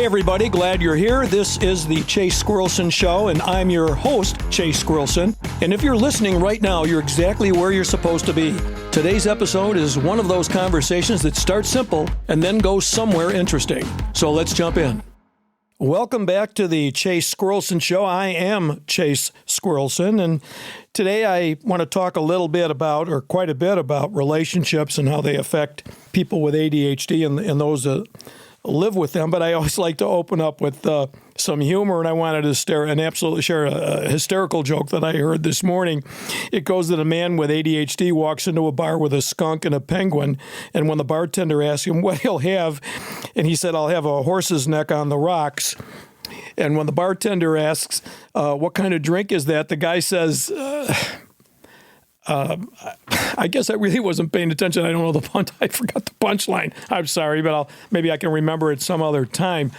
Hey everybody, glad you're here. This is the Chase Squirrelson Show, and I'm your host, Chase Squirrelson. And if you're listening right now, you're exactly where you're supposed to be. Today's episode is one of those conversations that starts simple and then goes somewhere interesting. So let's jump in. Welcome back to the Chase Squirrelson Show. I am Chase Squirrelson, and today I want to talk a little bit about, or quite a bit about, relationships and how they affect people with ADHD and those that live with them. But I always like to open up with some humor, and I wanted to share a hysterical joke that I heard this morning. It goes that a man with ADHD walks into a bar with a skunk and a penguin, and when the bartender asks him what he'll have, and he said, "I'll have a horse's neck on the rocks." And when the bartender asks, what kind of drink is that, the guy says, I guess I really wasn't paying attention. I don't know the punch. I forgot the punchline. I'm sorry, but maybe I can remember it some other time.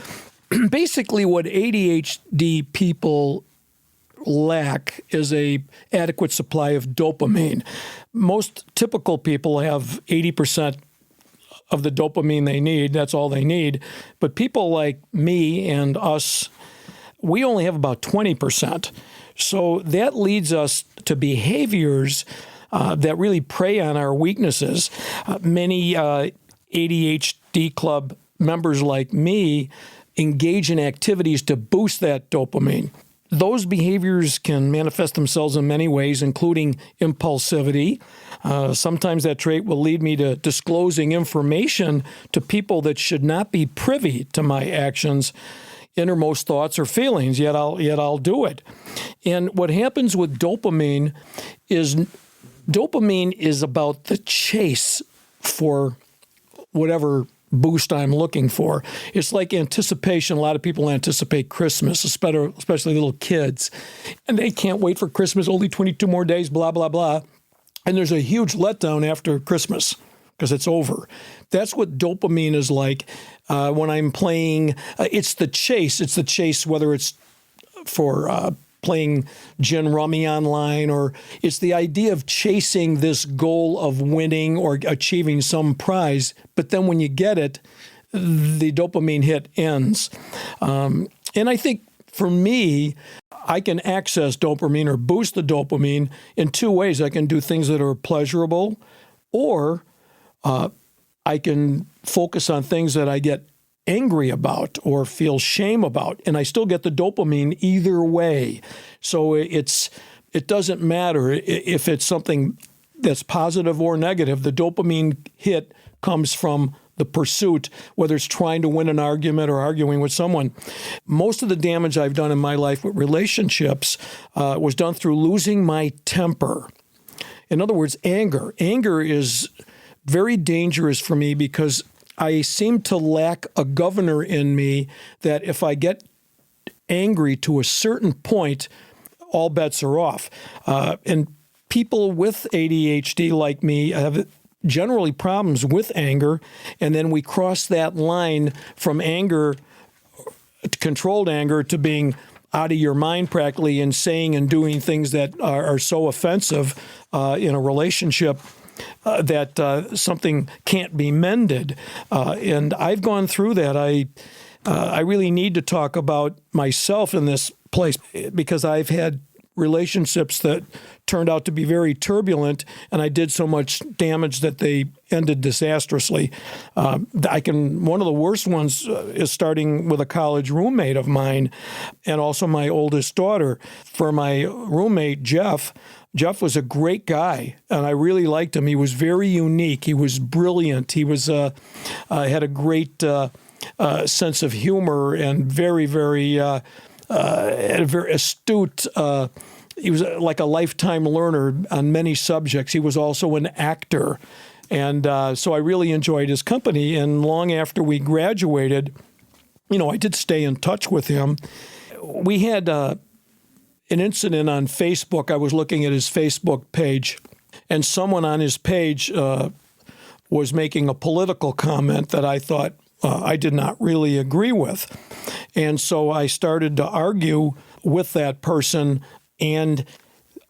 Basically, what ADHD people lack is a adequate supply of dopamine. Most typical people have 80% of the dopamine they need. That's all they need. But people like me and us, we only have about 20%. So that leads us to behaviors that really prey on our weaknesses. Many ADHD club members like me engage in activities to boost that dopamine. Those behaviors can manifest themselves in many ways, including impulsivity. Sometimes that trait will lead me to disclosing information to people that should not be privy to my actions, innermost thoughts or feelings, yet I'll do it. And what happens with dopamine is about the chase for whatever boost I'm looking for. It's like anticipation. A lot of people anticipate Christmas, especially little kids, and they can't wait for Christmas, only 22 more days, blah, blah, blah. And there's a huge letdown after Christmas because it's over. That's what dopamine is like when I'm playing. It's the chase. It's the chase, whether it's for playing gin rummy online, or it's the idea of chasing this goal of winning or achieving some prize. But then when you get it, the dopamine hit ends. And I think for me, I can access dopamine or boost the dopamine in two ways. I can do things that are pleasurable, or I can focus on things that I get angry about or feel shame about, and I still get the dopamine either way. So it doesn't matter if it's something that's positive or negative. The dopamine hit comes from the pursuit, whether it's trying to win an argument or arguing with someone. Most of the damage I've done in my life with relationships was done through losing my temper. In other words, anger. Anger is very dangerous for me because I seem to lack a governor in me that if I get angry to a certain point, all bets are off. And people with ADHD like me have generally problems with anger, and then we cross that line from anger, controlled anger, to being out of your mind practically and saying and doing things that are so offensive in a relationship that something can't be mended. And I've gone through that. I really need to talk about myself in this place because I've had relationships that turned out to be very turbulent, and I did so much damage that they ended disastrously. One of the worst ones is starting with a college roommate of mine and also my oldest daughter. For my roommate, Jeff was a great guy, and I really liked him. He was very unique. He was brilliant. He was had a great sense of humor and very, very astute. He was like a lifetime learner on many subjects. He was also an actor. And so I really enjoyed his company. And long after we graduated, I did stay in touch with him. We had an incident on Facebook. I was looking at his Facebook page, and someone on his page was making a political comment that I thought I did not really agree with. And so I started to argue with that person, and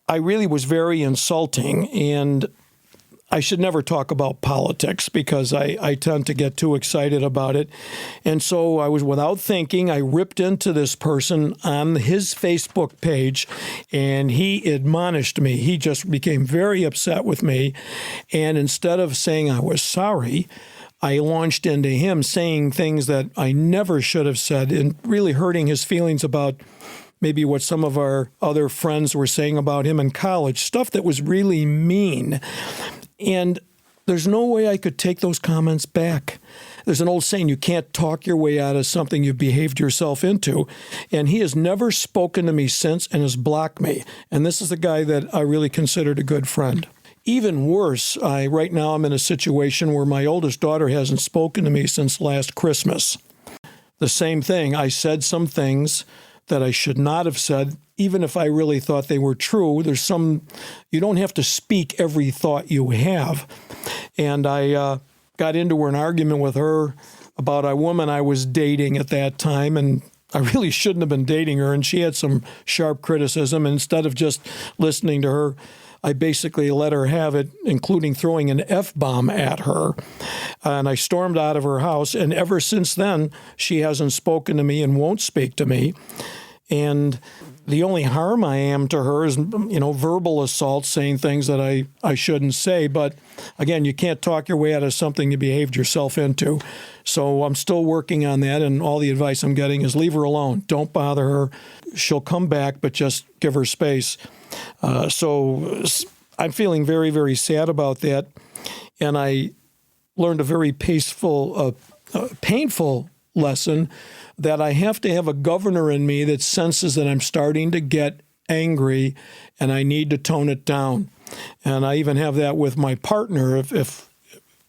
I really was very insulting. And I should never talk about politics because I tend to get too excited about it. And so I was, without thinking, I ripped into this person on his Facebook page, and he admonished me. He just became very upset with me. And instead of saying I was sorry, I launched into him saying things that I never should have said and really hurting his feelings about maybe what some of our other friends were saying about him in college, stuff that was really mean. And there's no way I could take those comments back. There's an old saying, you can't talk your way out of something you've behaved yourself into. And he has never spoken to me since and has blocked me. And this is a guy that I really considered a good friend. Even worse, right now I'm in a situation where my oldest daughter hasn't spoken to me since last Christmas. The same thing. I said some things that I should not have said, even if I really thought they were true. You don't have to speak every thought you have. And I got into an argument with her about a woman I was dating at that time, and I really shouldn't have been dating her, and she had some sharp criticism. And instead of just listening to her, I basically let her have it, including throwing an F-bomb at her. And I stormed out of her house. And ever since then, she hasn't spoken to me and won't speak to me. And the only harm I am to her is, verbal assault, saying things that I shouldn't say. But again, you can't talk your way out of something you behaved yourself into. So I'm still working on that. And all the advice I'm getting is leave her alone. Don't bother her. She'll come back, but just give her space. So I'm feeling very, very sad about that. And I learned a very painful lesson that I have to have a governor in me that senses that I'm starting to get angry and I need to tone it down. And I even have that with my partner. If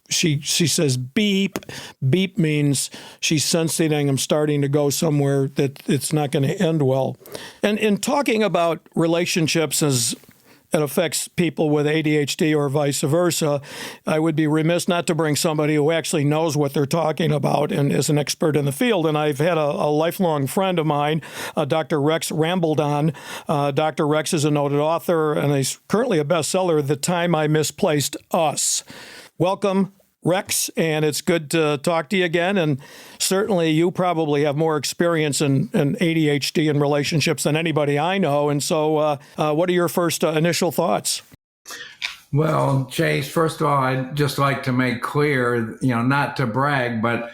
she says beep, beep means she's sensing I'm starting to go somewhere that it's not going to end well. And in talking about relationships as it affects people with ADHD or vice versa, I would be remiss not to bring somebody who actually knows what they're talking about and is an expert in the field. And I've had a lifelong friend of mine, Dr. Rex RambledOn. Dr. Rex is a noted author, and he's currently a bestseller, The Time I Misplaced Us. Welcome, Rex, and it's good to talk to you again. And certainly you probably have more experience in ADHD and relationships than anybody I know. And so what are your first initial thoughts? Well, Chase, first of all, I'd just like to make clear, not to brag, but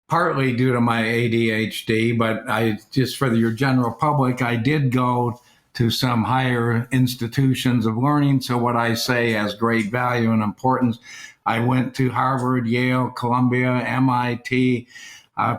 partly due to my ADHD, but just for your general public, I did go to some higher institutions of learning. So what I say has great value and importance. I went to Harvard, Yale, Columbia, MIT,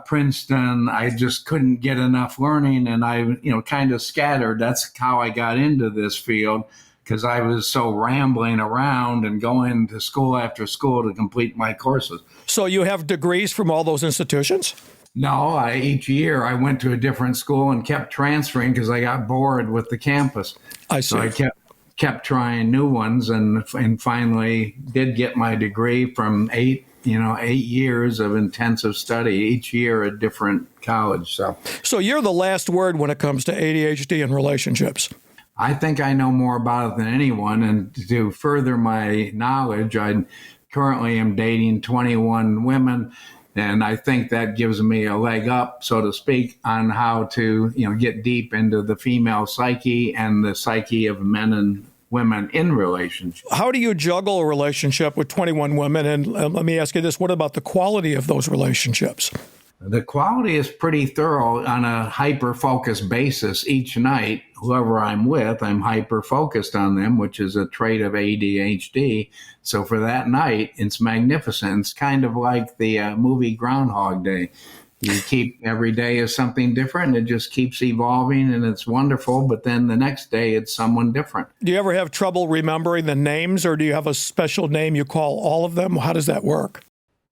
Princeton. I just couldn't get enough learning, and I, kind of scattered. That's how I got into this field, because I was so rambling around and going to school after school to complete my courses. So you have degrees from all those institutions? No, each year I went to a different school and kept transferring because I got bored with the campus. I see. So I kept trying new ones and finally did get my degree from 8 years of intensive study, each year at different college. So you're the last word when it comes to ADHD and relationships. I think I know more about it than anyone. And to further my knowledge, I currently am dating 21 women. And I think that gives me a leg up, so to speak, on how to, get deep into the female psyche and the psyche of men and women in relationships. How do you juggle a relationship with 21 women? And let me ask you this, what about the quality of those relationships? The quality is pretty thorough on a hyper-focused basis each night. Whoever I'm with, I'm hyper-focused on them, which is a trait of ADHD. So for that night, it's magnificent. It's kind of like the movie Groundhog Day. You keep every day is something different, and it just keeps evolving, and it's wonderful. But then the next day, it's someone different. Do you ever have trouble remembering the names, or do you have a special name you call all of them? How does that work?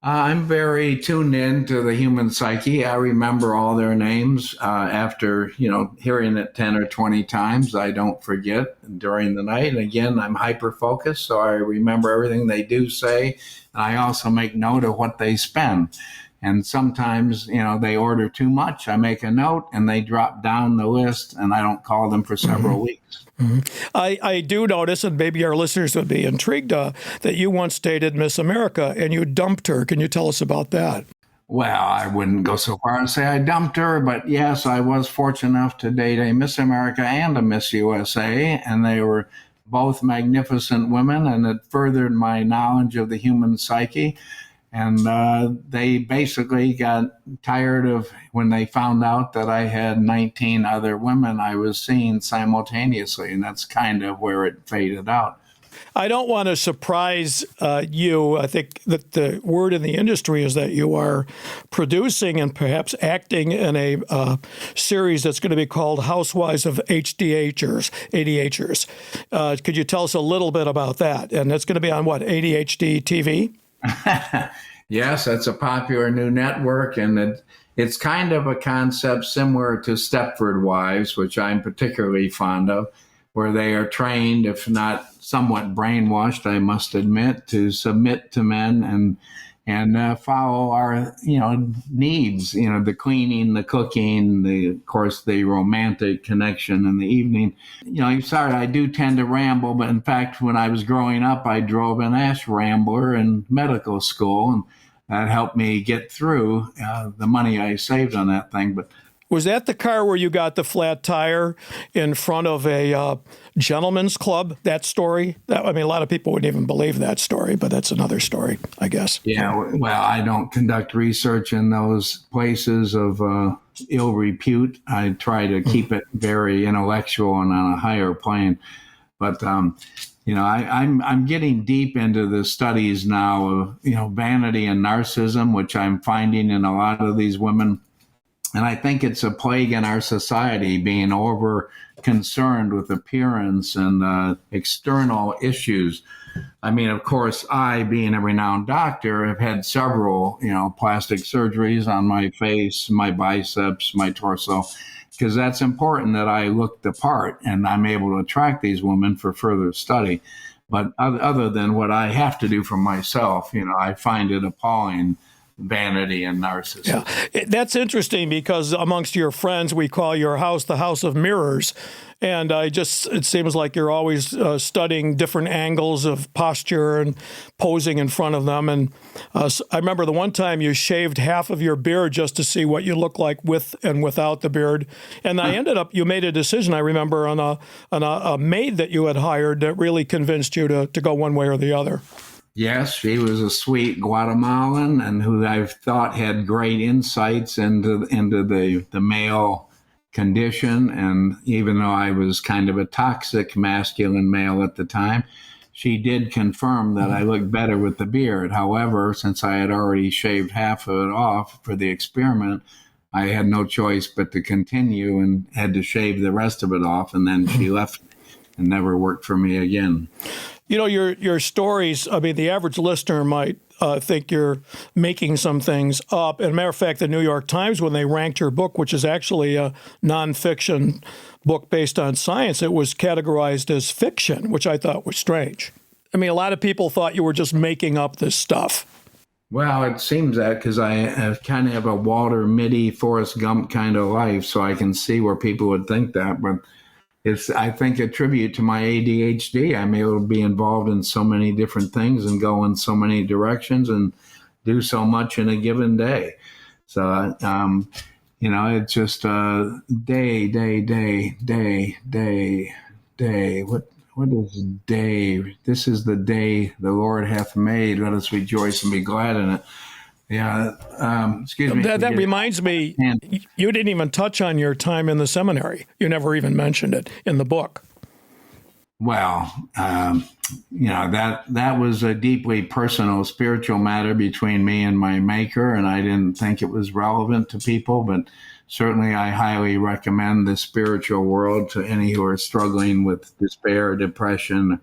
I'm very tuned in to the human psyche. I remember all their names after, hearing it 10 or 20 times. I don't forget during the night. And again, I'm hyper-focused, so I remember everything they do say. And I also make note of what they spend. And sometimes, they order too much. I make a note and they drop down the list and I don't call them for several weeks. I do notice, and maybe our listeners would be intrigued, that you once dated Miss America and you dumped her. Can you tell us about that? Well, I wouldn't go so far as say I dumped her, but yes, I was fortunate enough to date a Miss America and a Miss USA, and they were both magnificent women, and it furthered my knowledge of the human psyche. And they basically got tired of when they found out that I had 19 other women I was seeing simultaneously, and that's kind of where it faded out. I don't want to surprise you. I think that the word in the industry is that you are producing and perhaps acting in a series that's going to be called Housewives of ADHDers. Could you tell us a little bit about that? And it's going to be on what, ADHD TV? Yes, that's a popular new network, and it's kind of a concept similar to Stepford Wives, which I'm particularly fond of, where they are trained, if not somewhat brainwashed, I must admit, to submit to men and follow our needs, the cleaning, the cooking, of course the romantic connection in the evening. Sorry, I do tend to ramble, but in fact, when I was growing up, I drove an Ash Rambler in medical school, and that helped me get through the money I saved on that thing. But was that the car where you got the flat tire in front of a gentleman's club? That story? A lot of people wouldn't even believe that story, but that's another story, I guess. Yeah, well, I don't conduct research in those places of ill repute. I try to keep it very intellectual and on a higher plane. But I'm getting deep into the studies now of vanity and narcissism, which I'm finding in a lot of these women. And I think it's a plague in our society, being over concerned with appearance and external issues. Of course, I, being a renowned doctor, have had several, plastic surgeries on my face, my biceps, my torso, because that's important that I look the part and I'm able to attract these women for further study. But other than what I have to do for myself, I find it appalling. Vanity and narcissism. Yeah, that's interesting because amongst your friends, we call your house the house of mirrors. And it seems like you're always studying different angles of posture and posing in front of them. And I remember the one time you shaved half of your beard just to see what you look like with and without the beard. And you made a decision, I remember, on a maid that you had hired that really convinced you to go one way or the other. Yes, she was a sweet Guatemalan and who I've thought had great insights into the male condition. And even though I was kind of a toxic masculine male at the time, she did confirm that I looked better with the beard. However, since I had already shaved half of it off for the experiment, I had no choice but to continue and had to shave the rest of it off. And then she left and never worked for me again. Your stories, the average listener might think you're making some things up. As a matter of fact, the New York Times, when they ranked your book, which is actually a nonfiction book based on science, it was categorized as fiction, which I thought was strange. A lot of people thought you were just making up this stuff. Well, it seems that because I kind of have a Walter Mitty, Forrest Gump kind of life, so I can see where people would think that. But it's, I think, a tribute to my ADHD. I'm able to be involved in so many different things and go in so many directions and do so much in a given day. So, it's just day. What is day? This is the day the Lord hath made. Let us rejoice and be glad in it. Yeah. Excuse me. That reminds me, you didn't even touch on your time in the seminary. You never even mentioned it in the book. Well, that was a deeply personal spiritual matter between me and my maker, and I didn't think it was relevant to people, but certainly I highly recommend the spiritual world to any who are struggling with despair, depression,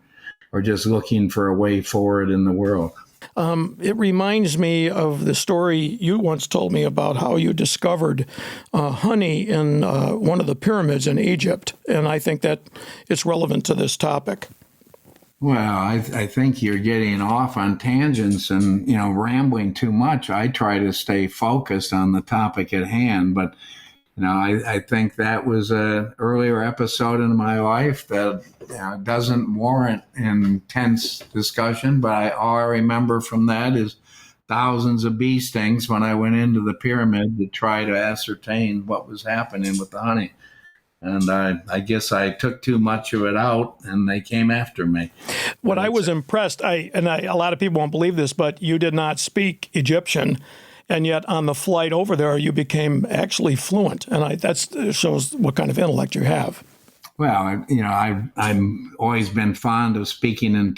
or just looking for a way forward in the world. It reminds me of the story you once told me about how you discovered honey in one of the pyramids in Egypt, and I think that it's relevant to this topic. Well, I think you're getting off on tangents and, rambling too much. I try to stay focused on the topic at hand, but, I think that was an earlier episode in my life that doesn't warrant intense discussion, but all I remember from that is thousands of bee stings when I went into the pyramid to try to ascertain what was happening with the honey. And I guess I took too much of it out, and they came after me. What I was impressed, a lot of people won't believe this, but you did not speak Egyptian, and yet on the flight over there, you became actually fluent, and that shows what kind of intellect you have. Well, I've always been fond of speaking in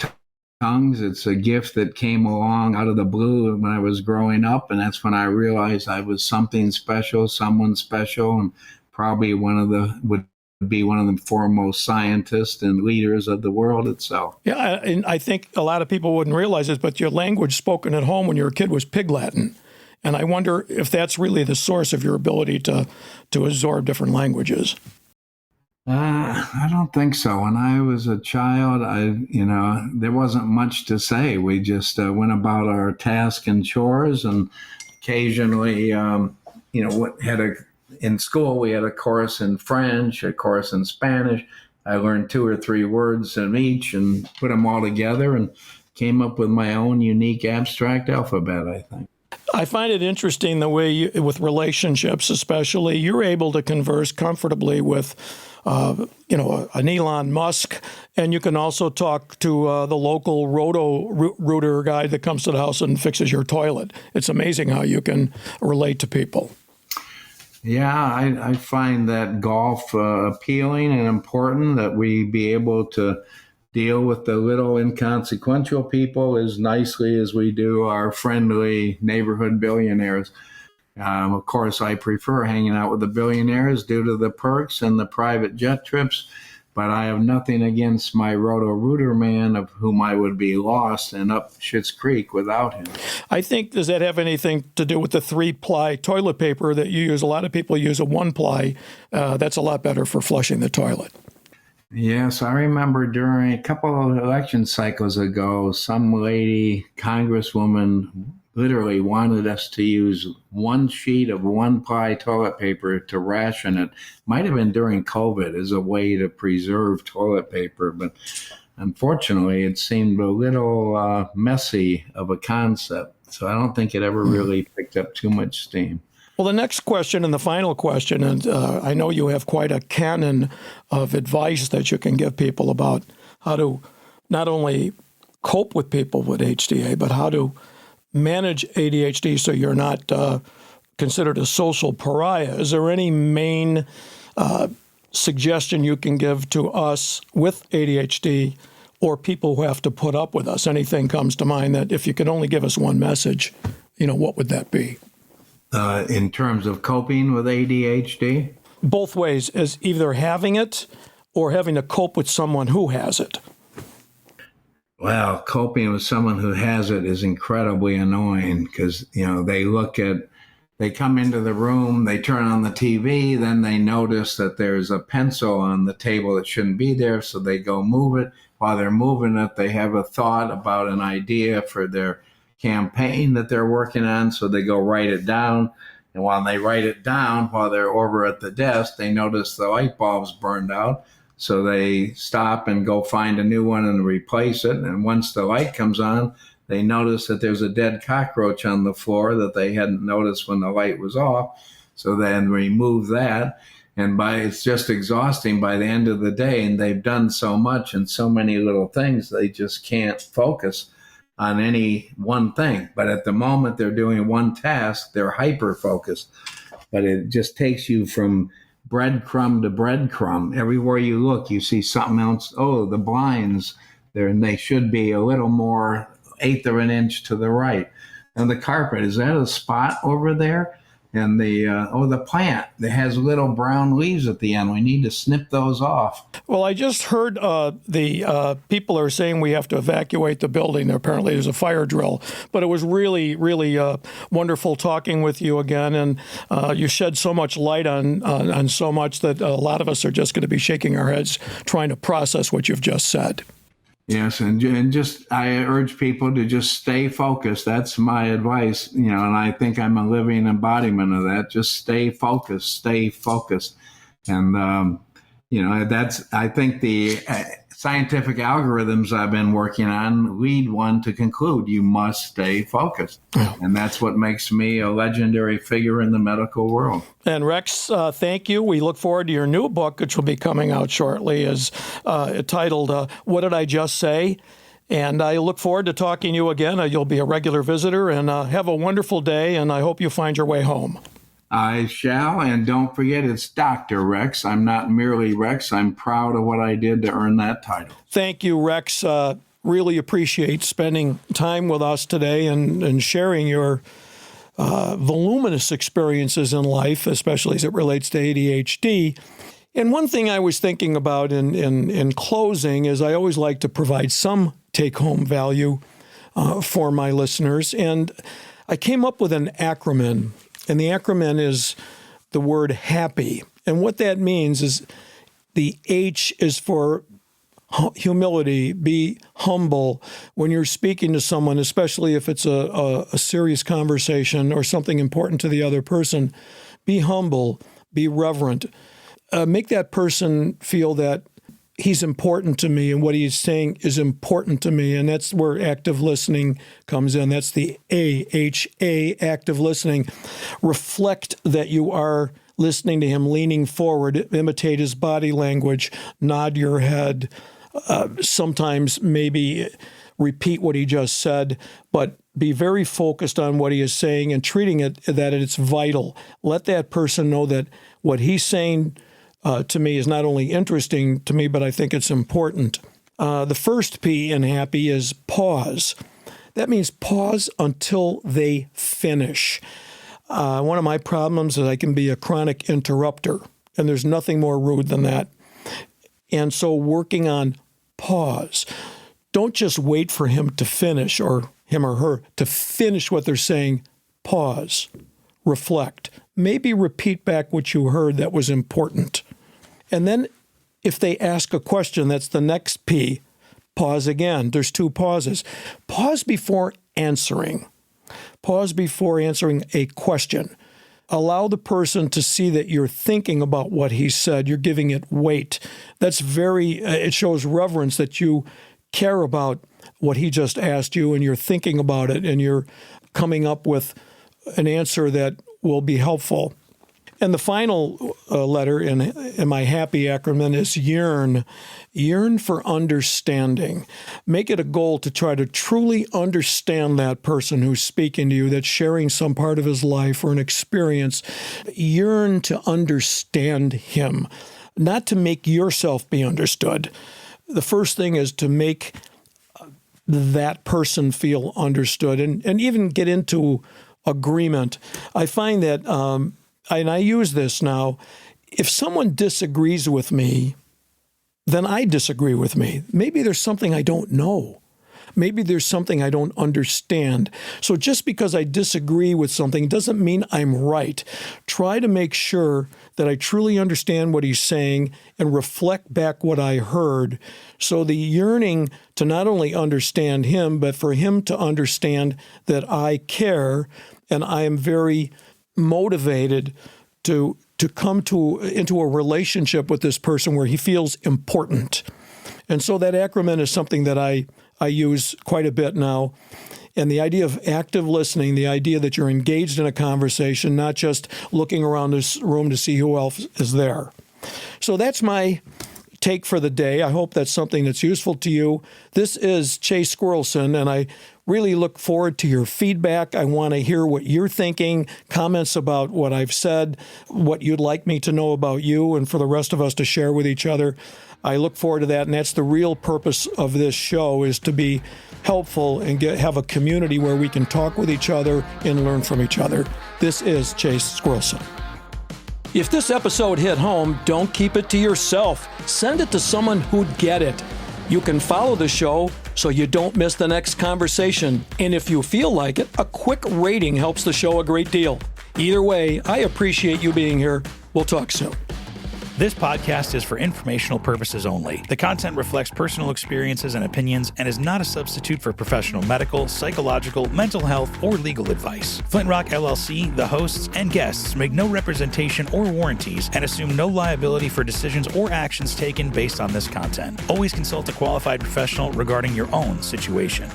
tongues. It's a gift that came along out of the blue when I was growing up, and that's when I realized I was something special, someone special, and probably would be one of the foremost scientists and leaders of the world itself. Yeah, and I think a lot of people wouldn't realize this, but your language spoken at home when you were a kid was Pig Latin. And I wonder if that's really the source of your ability to absorb different languages. I don't think so. When I was a child, there wasn't much to say. We just went about our tasks and chores, and occasionally, in school, we had a course in French, a course in Spanish. I learned 2 or 3 words in each and put them all together and came up with my own unique abstract alphabet, I think. I find it interesting the way with relationships, especially, you're able to converse comfortably with, an Elon Musk, and you can also talk to the local roto-rooter guy that comes to the house and fixes your toilet. It's amazing how you can relate to people. Yeah, I find that golf appealing and important, that we be able to deal with the little inconsequential people as nicely as we do our friendly neighborhood billionaires. Of course, I prefer hanging out with the billionaires due to the perks and the private jet trips, but I have nothing against my roto-rooter man, of whom I would be lost and up Schitt's Creek without him. I think, does that have anything to do with the 3-ply toilet paper that you use? A lot of people use a 1-ply. That's a lot better for flushing the toilet. Yes, I remember during a couple of election cycles ago, some lady, congresswoman, literally wanted us to use 1 sheet of 1-ply toilet paper to ration it. Might have been during COVID as a way to preserve toilet paper, but unfortunately it seemed a little messy of a concept. So I don't think it ever really picked up too much steam. Well, the next question and the final question, and I know you have quite a canon of advice that you can give people about how to not only cope with people with HDA, but how to manage ADHD so you're not considered a social pariah. Is there any main suggestion you can give to us with ADHD or people who have to put up with us? Anything comes to mind that if you could only give us one message, what would that be? In terms of coping with ADHD? Both ways, as either having it or having to cope with someone who has it. Well, coping with someone who has it is incredibly annoying because, they come into the room, they turn on the TV, then they notice that there's a pencil on the table that shouldn't be there, so they go move it. While they're moving it, they have a thought about an idea for their campaign that they're working on, so they go write it down. And while they write it down, while they're over at the desk, they notice the light bulb's burned out. So they stop and go find a new one and replace it. And once the light comes on, they notice that there's a dead cockroach on the floor that they hadn't noticed when the light was off. So then remove that. And it's just exhausting by the end of the day. And they've done so much and so many little things, they just can't focus on any one thing. But at the moment they're doing one task, they're hyper-focused. But it just takes you from breadcrumb to breadcrumb. Everywhere you look, you see something else. Oh, the blinds, they should be a little more 1/8 of an inch to the right. And the carpet, is that a spot over there? And the plant that has little brown leaves at the end. We need to snip those off. Well, I just heard the people are saying we have to evacuate the building. Apparently there's a fire drill. But it was really, really wonderful talking with you again. And you shed so much light on so much that a lot of us are just going to be shaking our heads trying to process what you've just said. Yes, and just I urge people to just stay focused. That's my advice, and I think I'm a living embodiment of that. Just stay focused, and that's I think the scientific algorithms I've been working on lead one to conclude you must stay focused, and that's what makes me a legendary figure in the medical world. And Rex, thank you. We look forward to your new book, which will be coming out shortly, is titled "What Did I Just Say?" And I look forward to talking to you again. You'll be a regular visitor, and have a wonderful day, and I hope you find your way home. I shall, and don't forget it's Dr. Rex. I'm not merely Rex. I'm proud of what I did to earn that title. Thank you, Rex. Really appreciate spending time with us today and sharing your voluminous experiences in life, especially as it relates to ADHD. And one thing I was thinking about in closing is I always like to provide some take-home value for my listeners. And I came up with an acronym. And the acronym is the word HAPPY. And what that means is the H is for humility. Be humble when you're speaking to someone, especially if it's a serious conversation or something important to the other person. Be humble. Be reverent. Make that person feel that he's important to me and what he's saying is important to me. And that's where active listening comes in. That's the AHA, active listening. Reflect that you are listening to him, leaning forward, imitate his body language, nod your head, sometimes maybe repeat what he just said, but be very focused on what he is saying and treating it that it's vital. Let that person know that what he's saying to me is not only interesting to me, but I think it's important. The first P in happy is pause. That means pause until they finish. One of my problems is I can be a chronic interrupter, and there's nothing more rude than that. And so working on pause. Don't just wait for him to finish, or him or her to finish what they're saying. Pause. Reflect. Maybe repeat back what you heard that was important. And then if they ask a question, that's the next P. Pause again. There's two pauses. Pause before answering. Pause before answering a question. Allow the person to see that you're thinking about what he said. You're giving it weight. That's it shows reverence that you care about what he just asked you and you're thinking about it and you're coming up with an answer that will be helpful. And the final letter in my happy acronym is Yearn. Yearn for understanding. Make it a goal to try to truly understand that person who's speaking to you, that's sharing some part of his life or an experience. Yearn to understand him, not to make yourself be understood. The first thing is to make that person feel understood and even get into agreement. I find that, and I use this now, if someone disagrees with me, then I disagree with me. Maybe there's something I don't know. Maybe there's something I don't understand. So just because I disagree with something doesn't mean I'm right. Try to make sure that I truly understand what he's saying and reflect back what I heard. So the yearning to not only understand him, but for him to understand that I care and I am very motivated to come into a relationship with this person where he feels important. And so that acronym is something that I use quite a bit now. And the idea of active listening, the idea that you're engaged in a conversation, not just looking around this room to see who else is there. So that's my take for the day. I hope that's something that's useful to you. This is Chase Squirrelson, and I really look forward to your feedback. I want to hear what you're thinking, comments about what I've said, what you'd like me to know about you, and for the rest of us to share with each other. I look forward to that, and that's the real purpose of this show, is to be helpful and have a community where we can talk with each other and learn from each other. This is Chase Squirrelson. If this episode hit home, don't keep it to yourself. Send it to someone who'd get it. You can follow the show so you don't miss the next conversation. And if you feel like it, a quick rating helps the show a great deal. Either way, I appreciate you being here. We'll talk soon. This podcast is for informational purposes only. The content reflects personal experiences and opinions and is not a substitute for professional medical, psychological, mental health, or legal advice. Flint Rock LLC, the hosts, and guests make no representation or warranties and assume no liability for decisions or actions taken based on this content. Always consult a qualified professional regarding your own situation.